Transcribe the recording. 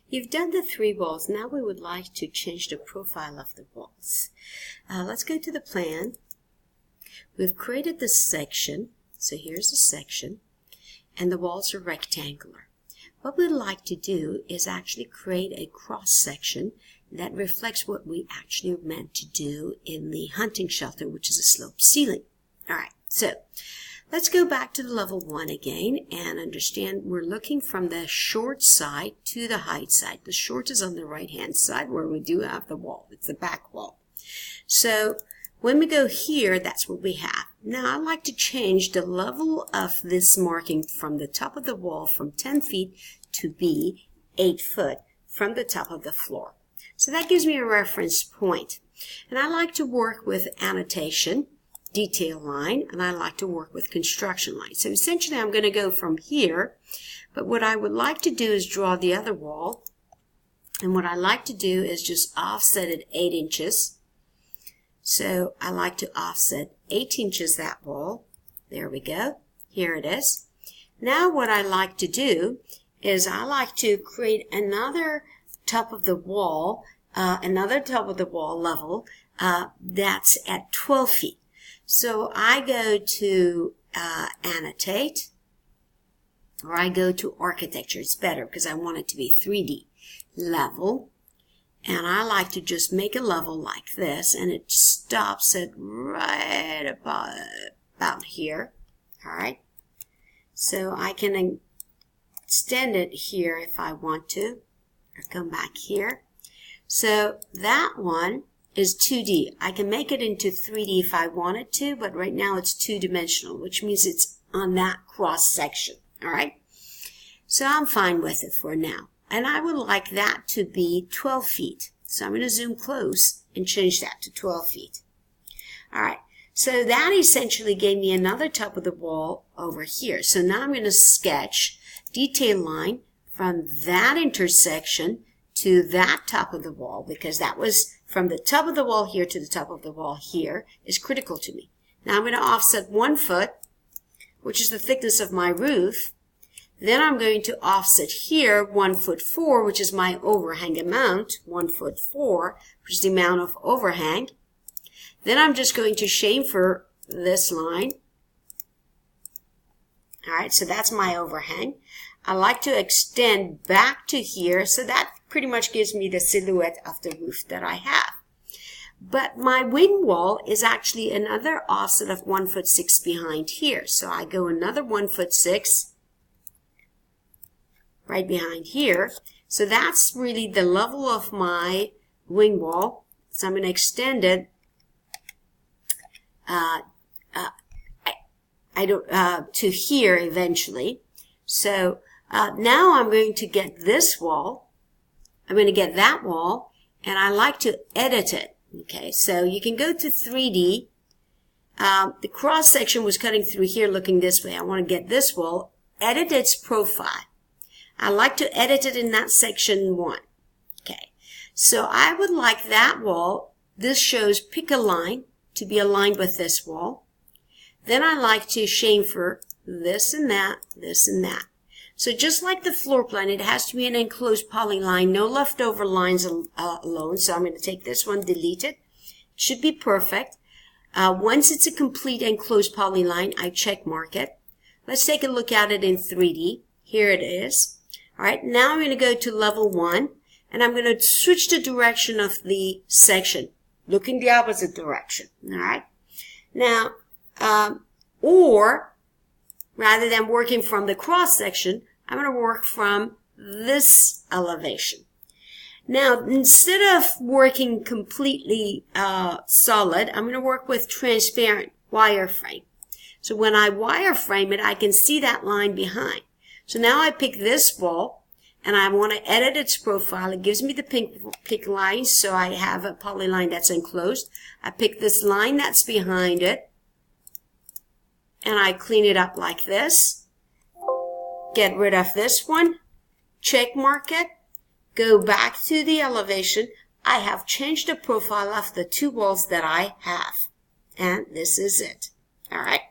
You've done the 3 walls. Now we would like to change the profile of the walls. Let's go to the plan. We've created this section. So here's the section. And the walls are rectangular. What we'd like to do is actually create a cross section that reflects what we actually meant to do in the hunting shelter, which is a sloped ceiling. Alright, so let's go back to the level 1 again and understand we're looking from the short side to the height side. The short is on the right hand side where we do have the wall. It's the back wall. So when we go here, that's what we have. Now I'd like to change the level of this marking from the top of the wall from 10 feet to be 8 foot from the top of the floor. So that gives me a reference point. And I like to work with annotation, detail line, and I like to work with construction line. So essentially I'm going to go from here, but what I would like to do is draw the other wall, and what I like to do is just offset it 8 inches. So I like to offset 8 inches that wall. There we go. Here it is. Now what I like to do is I like to create another top of the wall level that's at 12 feet. So I go to annotate, or I go to architecture. It's better because I want it to be 3D level. And I like to just make a level like this, and it stops it right about here. Alright. So I can extend it here if I want to, or come back here. So that one is 2D. I can make it into 3D if I wanted to, but right now it's 2-dimensional, which means it's on that cross section. Alright? So I'm fine with it for now. And I would like that to be 12 feet. So I'm going to zoom close and change that to 12 feet. Alright, so that essentially gave me another top of the wall over here. So now I'm going to sketch detail line from that intersection to that top of the wall, because that was from the top of the wall here to the top of the wall here is critical to me. Now I'm going to offset 1 foot, which is the thickness of my roof. Then I'm going to offset here 1'4", which is my overhang amount, 1'4", which is the amount of overhang. Then I'm just going to chamfer this line. Alright, so that's my overhang. I like to extend back to here, so that pretty much gives me the silhouette of the roof that I have. But my wing wall is actually another offset of 1'6" behind here. So I go another 1'6" right behind here. So that's really the level of my wing wall. So I'm going to extend it to here eventually. So now I'm going to get this wall. I'm going to get that wall, and I like to edit it. Okay, so you can go to 3D. The cross section was cutting through here looking this way. I want to get this wall, edit its profile. I like to edit it in that section 1. Okay, so I would like that wall. This shows pick a line to be aligned with this wall. Then I like to chamfer this and that, this and that. So just like the floor plan, it has to be an enclosed polyline, no leftover lines alone. So I'm going to take this one, delete it. It should be perfect. Once it's a complete enclosed polyline, I check mark it. Let's take a look at it in 3D. Here it is. Alright, now I'm going to go to level 1, and I'm going to switch the direction of the section, looking the opposite direction. Alright, now, or rather than working from the cross section, I'm going to work from this elevation. Now, instead of working completely solid, I'm going to work with transparent wireframe. So when I wireframe it, I can see that line behind. So now I pick this wall, and I want to edit its profile. It gives me the pick line, so I have a polyline that's enclosed. I pick this line that's behind it, and I clean it up like this. Get rid of this one, check mark it, go back to the elevation. I have changed the profile of the 2 walls that I have, and this is it. All right.